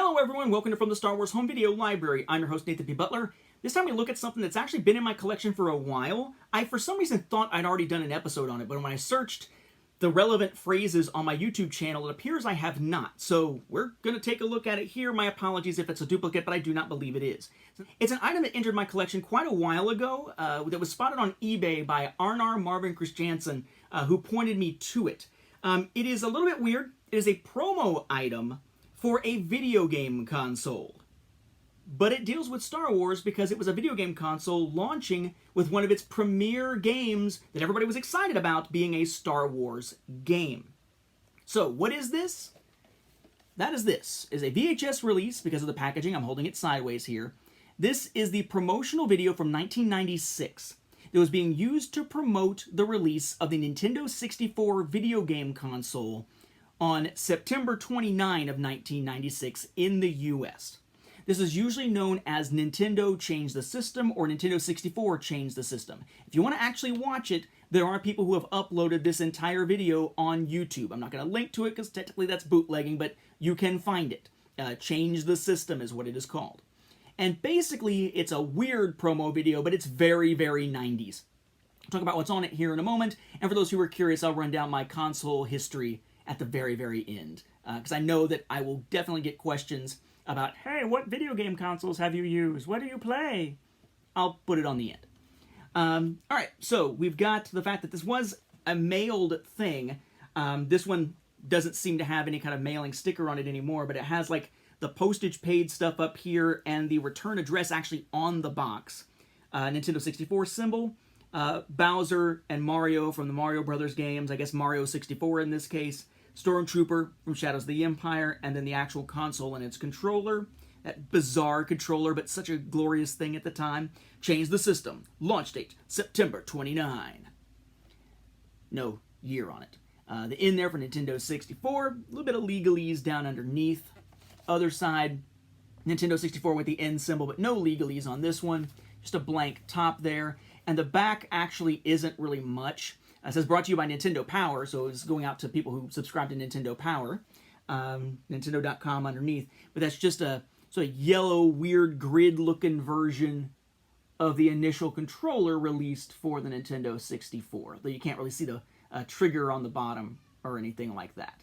Hello everyone, welcome to From the Star Wars Home Video Library. I'm your host Nathan P. Butler. This time we look at something that's actually been in my collection for a while. I for some reason thought I'd already done an episode on it, but when I searched the relevant phrases on my YouTube channel, it appears I have not. So we're going to take a look at it here. My apologies if it's a duplicate, but I do not believe it is. It's an item that entered my collection quite a while ago that was spotted on eBay by Arnar Marvin Christiansen, who pointed me to it. It is a little bit weird. It is a promo item for a video game console. But it deals with Star Wars because it was a video game console launching with one of its premier games that everybody was excited about being a Star Wars game. So, what is this? That is this. It is a VHS release because of the packaging. I'm holding it sideways here. This is the promotional video from 1996 that was being used to promote the release of the Nintendo 64 video game console on September 29 of 1996 in the US. This is usually known as Nintendo Change the System or Nintendo 64 Change the System. If you want to actually watch it, there are people who have uploaded this entire video on YouTube. I'm not going to link to it because technically that's bootlegging, but you can find it. Change the System is what it is called. And basically, it's a weird promo video, but it's very, very 90s. I'll talk about what's on it here in a moment, and for those who are curious, I'll run down my console history at the very, very end. Because I know that I will definitely get questions about, hey, what video game consoles have you used? What do you play? I'll put it on the end. All right, so we've got the fact that this was a mailed thing. This one doesn't seem to have any kind of mailing sticker on it anymore, but it has like the postage paid stuff up here and the return address actually on the box. Nintendo 64 symbol. Bowser and Mario from the Mario Brothers games, I guess Mario 64 in this case. Stormtrooper from Shadows of the Empire, and then the actual console and its controller. That bizarre controller, but such a glorious thing at the time. Change the System. Launch date, September 29. No year on it. The in there for Nintendo 64. A little bit of legalese down underneath. Other side, Nintendo 64 with the N symbol, but no legalese on this one. Just a blank top there. And the back actually isn't really much. It says brought to you by Nintendo Power, so it's going out to people who subscribe to Nintendo Power. Nintendo.com underneath. But that's just a sort of yellow, weird, grid-looking version of the initial controller released for the Nintendo 64. Though you can't really see the trigger on the bottom or anything like that.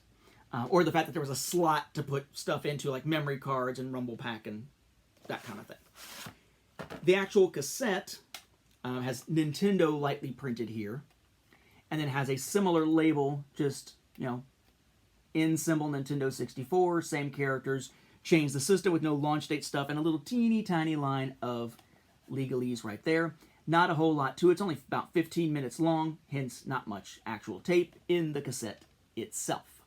Or the fact that there was a slot to put stuff into, like memory cards and Rumble Pack and that kind of thing. The actual cassette has Nintendo lightly printed here. And then has a similar label, just, in symbol Nintendo 64, same characters, change the system with no launch date stuff, and a little teeny tiny line of legalese right there. Not a whole lot to it. It's only about 15 minutes long, hence not much actual tape in the cassette itself.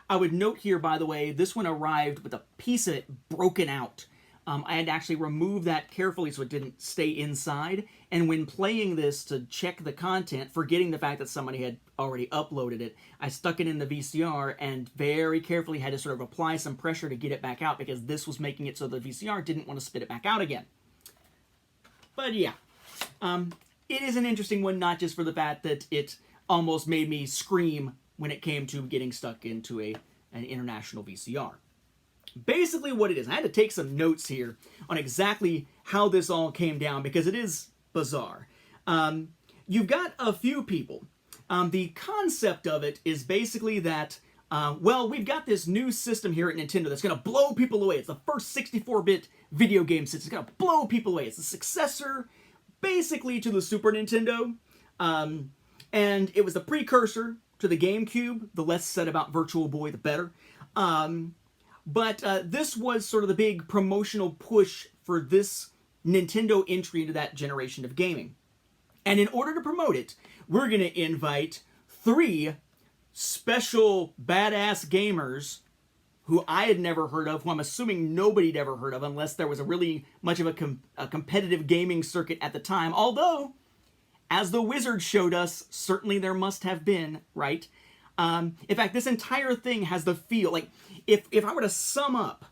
I would note here, by the way, this one arrived with a piece of it broken out. I had to actually remove that carefully so it didn't stay inside. And when playing this to check the content, forgetting the fact that somebody had already uploaded it, I stuck it in the VCR and very carefully had to sort of apply some pressure to get it back out because this was making it so the VCR didn't want to spit it back out again. But yeah, it is an interesting one, not just for the fact that it almost made me scream when it came to getting stuck into an international VCR. Basically what it is, I had to take some notes here on exactly how this all came down because it is bizarre. You've got a few people. The concept of it is basically that, we've got this new system here at Nintendo that's going to blow people away. It's the first 64-bit video game system. It's going to blow people away. It's the successor, basically, to the Super Nintendo. And it was the precursor to the GameCube. The less said about Virtual Boy, the better. But this was sort of the big promotional push for this Nintendo entry into that generation of gaming. And in order to promote it, we're going to invite 3 special badass gamers who I had never heard of, who I'm assuming nobody had ever heard of unless there was a really much of a competitive gaming circuit at the time. Although, as the Wizard showed us, certainly there must have been, right? In fact, this entire thing has the feel, like, if I were to sum up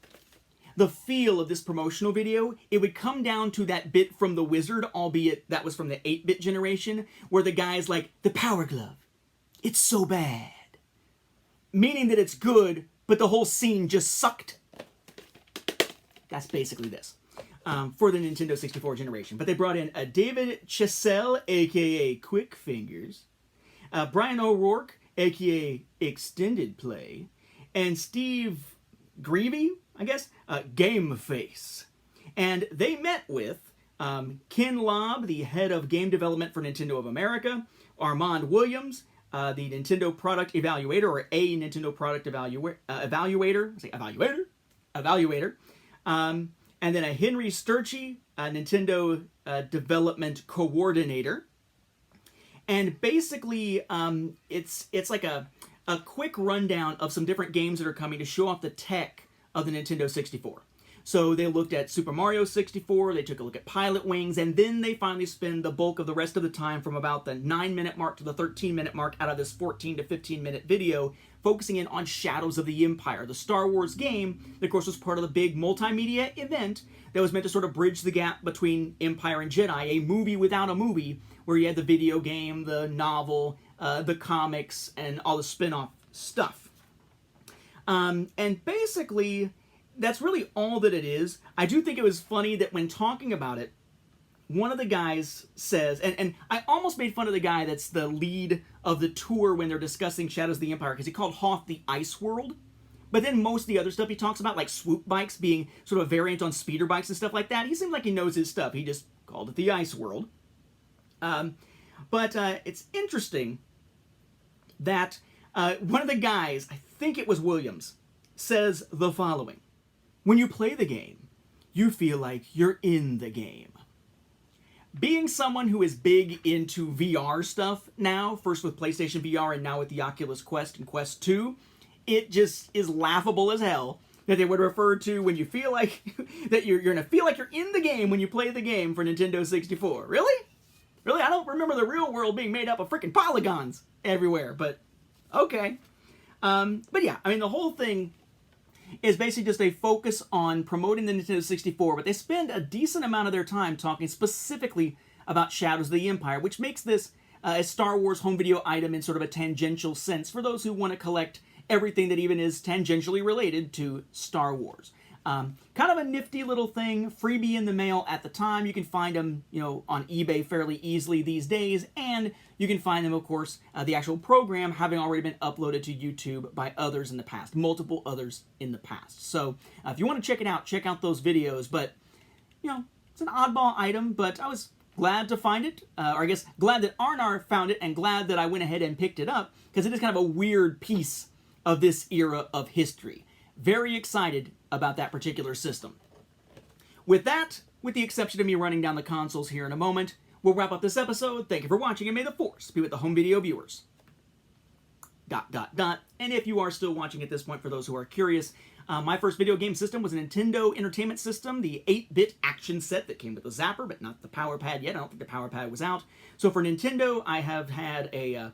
the feel of this promotional video, it would come down to that bit from The Wizard, albeit that was from the 8-bit generation, where the guy's like, the Power Glove, it's so bad. Meaning that it's good, but the whole scene just sucked. That's basically this. For the Nintendo 64 generation. But they brought in David Chesel, a.k.a. Quick Fingers, Brian O'Rourke, a.k.a. Extended Play, and Steve Greavy, I guess, Game Face. And they met with Ken Lobb, the head of game development for Nintendo of America, Armand Williams, the Nintendo Product Evaluator, or a Nintendo Product Evaluator, and then a Henry Sturchy, a Nintendo Development Coordinator. And basically, it's like a quick rundown of some different games that are coming to show off the tech of the Nintendo 64. So they looked at Super Mario 64, they took a look at Pilot Wings, and then they finally spend the bulk of the rest of the time from about the 9-minute mark to the 13-minute mark out of this 14 to 15-minute video, focusing in on Shadows of the Empire, the Star Wars game that, of course, was part of the big multimedia event that was meant to sort of bridge the gap between Empire and Jedi, a movie without a movie, where you had the video game, the novel, the comics, and all the spin-off stuff. And basically, that's really all that it is. I do think it was funny that when talking about it, one of the guys says, and I almost made fun of the guy that's the lead of the tour when they're discussing Shadows of the Empire, because he called Hoth the Ice World. But then most of the other stuff he talks about, like swoop bikes being sort of a variant on speeder bikes and stuff like that, he seems like he knows his stuff. He just called it the Ice World. But it's interesting that one of the guys, I think it was Williams, says the following. When you play the game, you feel like you're in the game. Being someone who is big into VR stuff now, first with PlayStation VR and now with the Oculus Quest and Quest 2, it just is laughable as hell that they would refer to when you feel like that you're going to feel like you're in the game when you play the game for Nintendo 64. Really? Really? I don't remember the real world being made up of freaking polygons everywhere, but okay. But yeah, I mean, the whole thing is basically just a focus on promoting the Nintendo 64, but they spend a decent amount of their time talking specifically about Shadows of the Empire, which makes this a Star Wars home video item in sort of a tangential sense for those who want to collect everything that even is tangentially related to Star Wars. Kind of a nifty little thing, freebie in the mail at the time. You can find them, on eBay fairly easily these days, and you can find them, of course, the actual program having already been uploaded to YouTube by others in the past, multiple others in the past. So if you want to check it out, check out those videos. But, it's an oddball item, but I was glad to find it, or I guess glad that Arnar found it, and glad that I went ahead and picked it up, because it is kind of a weird piece of this era of history. Very excited about that particular system. With that, with the exception of me running down the consoles here in a moment, we'll wrap up this episode. Thank you for watching, and may the Force be with the home video viewers. ... And if you are still watching at this point, for those who are curious, my first video game system was a Nintendo Entertainment System, the 8-bit action set that came with the Zapper, but not the Power Pad yet. I don't think the Power Pad was out. So for Nintendo, I have had a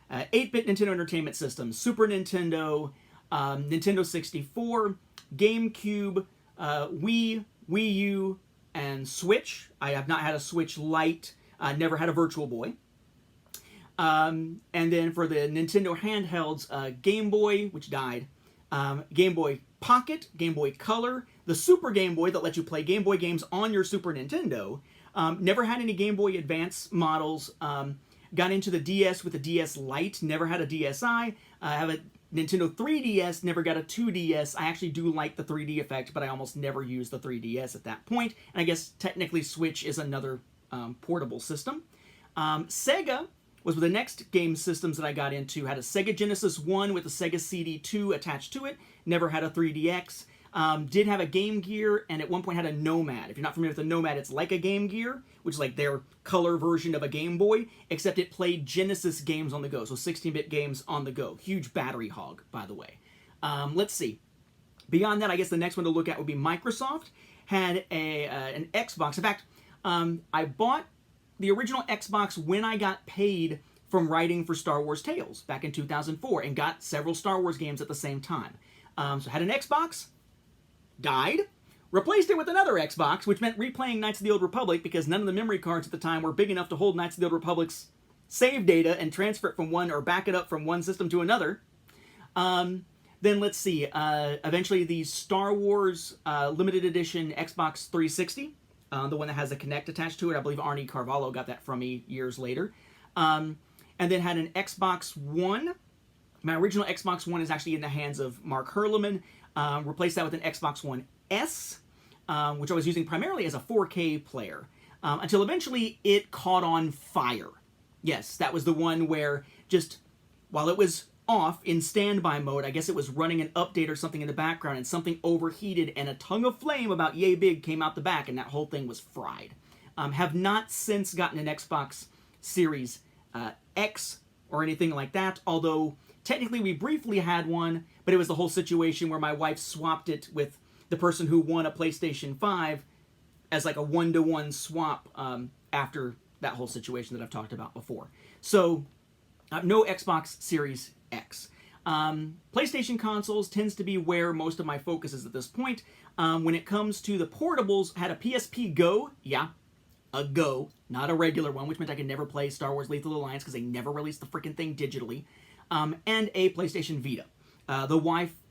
8-bit Nintendo Entertainment System, Super Nintendo, Nintendo 64, GameCube, Wii, Wii U, and Switch. I have not had a Switch Lite. Never had a Virtual Boy. And then for the Nintendo handhelds, Game Boy, which died, Game Boy Pocket, Game Boy Color, the Super Game Boy that lets you play Game Boy games on your Super Nintendo. Never had any Game Boy Advance models. Got into the DS with the DS Lite. Never had a DSi. I have a Nintendo 3DS, never got a 2DS. I actually do like the 3D effect, but I almost never used the 3DS at that point. And I guess technically Switch is another portable system. Sega was the next game systems that I got into. Had a Sega Genesis 1 with a Sega CD2 attached to it. Never had a 3DX. Did have a Game Gear, and at one point had a Nomad. If you're not familiar with a Nomad, it's like a Game Gear, which is like their color version of a Game Boy, except it played Genesis games on the go, so 16-bit games on the go. Huge battery hog, by the way. Let's see. Beyond that, I guess the next one to look at would be Microsoft. Had an Xbox. In fact, I bought the original Xbox when I got paid from writing for Star Wars Tales back in 2004, and got several Star Wars games at the same time. So had an Xbox, died, replaced it with another Xbox, which meant replaying Knights of the Old Republic, because none of the memory cards at the time were big enough to hold Knights of the Old Republic's save data and transfer it from one, or back it up from one system to another. Then Then let's see. Eventually, the Star Wars limited edition Xbox 360, the one that has a Kinect attached to it. I believe Arnie Carvalho got that from me years later. And then had an Xbox One. My original Xbox One is actually in the hands of Mark Herleman. Replaced that with an Xbox One S, which I was using primarily as a 4K player. Until eventually it caught on fire. Yes, that was the one where just while it was off in standby mode, I guess it was running an update or something in the background, and something overheated and a tongue of flame about yay big came out the back, and that whole thing was fried. Have not since gotten an Xbox Series X or anything like that, although technically we briefly had one, but it was the whole situation where my wife swapped it with the person who won a PlayStation 5 as like a one-to-one swap after that whole situation that I've talked about before. So no Xbox Series X. PlayStation consoles tends to be where most of my focus is at this point. When it comes to the portables, had a PSP Go, yeah, a Go, not a regular one, which meant I could never play Star Wars Lethal Alliance because they never released the freaking thing digitally, and a PlayStation Vita.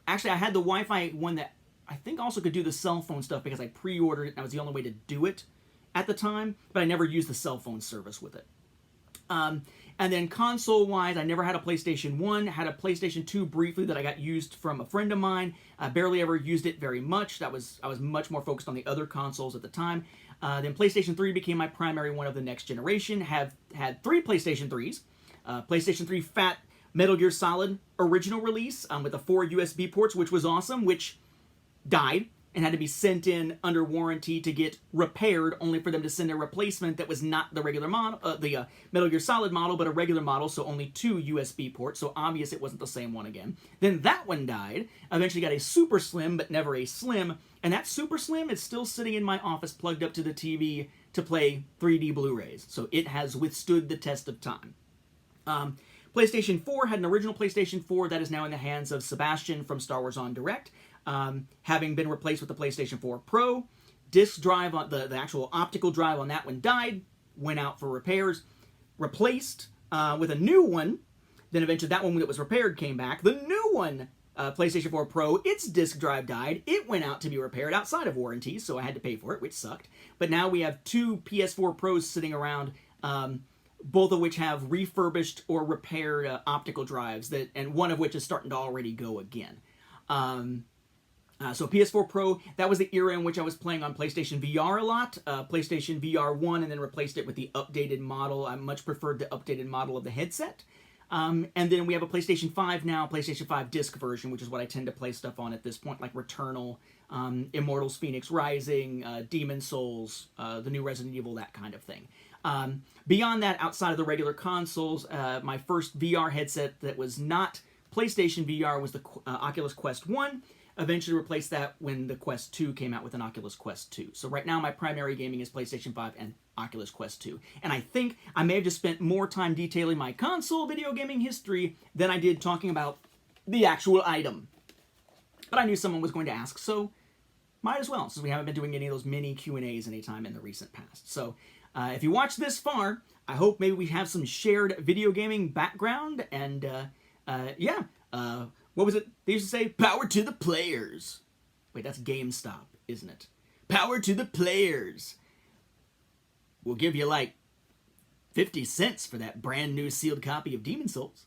Actually, I had the Wi-Fi one that I think also could do the cell phone stuff because I pre-ordered it and that was the only way to do it at the time, but I never used the cell phone service with it. And then console-wise, I never had a PlayStation 1, had a PlayStation 2 briefly that I got used from a friend of mine. I barely ever used it very much. I was much more focused on the other consoles at the time. Then PlayStation 3 became my primary one of the next generation. Have had 3 PlayStation 3s. PlayStation 3 Fat Metal Gear Solid original release with the 4 USB ports, which was awesome, which died and had to be sent in under warranty to get repaired, only for them to send a replacement that was not the regular model, the Metal Gear Solid model, but a regular model, so only 2 USB ports, so obvious it wasn't the same one again. Then that one died, eventually got a Super Slim, but never a Slim, and that Super Slim is still sitting in my office plugged up to the TV to play 3D Blu-rays, so it has withstood the test of time. PlayStation 4 had an original PlayStation 4 that is now in the hands of Sebastian from Star Wars On Direct, having been replaced with the PlayStation 4 Pro. Disk drive, on the actual optical drive on that one died, went out for repairs, replaced with a new one. Then eventually that one that was repaired came back. The new one, PlayStation 4 Pro, its disk drive died. It went out to be repaired outside of warranty, so I had to pay for it, which sucked. But now we have 2 PS4 Pros sitting around, both of which have refurbished or repaired optical drives, and one of which is starting to already go again. So PS4 Pro, that was the era in which I was playing on PlayStation VR a lot, PlayStation VR 1, and then replaced it with the updated model. I much preferred the updated model of the headset. And then we have a PlayStation 5 now, PlayStation 5 disc version, which is what I tend to play stuff on at this point, like Returnal, Immortals Phoenix Rising, Demon Souls, the new Resident Evil, that kind of thing. Beyond that, outside of the regular consoles, my first VR headset that was not PlayStation VR was the Oculus Quest 1. Eventually replaced that when the Quest 2 came out with an Oculus Quest 2. So right now my primary gaming is PlayStation 5 and Oculus Quest 2. And I think I may have just spent more time detailing my console video gaming history than I did talking about the actual item. But I knew someone was going to ask, so might as well, since we haven't been doing any of those mini Q&As anytime in the recent past. So if you watched this far, I hope maybe we have some shared video gaming background, and what was it? They used to say, power to the players. Wait, that's GameStop, isn't it? Power to the players. We'll give you like 50 cents for that brand new sealed copy of Demon Souls.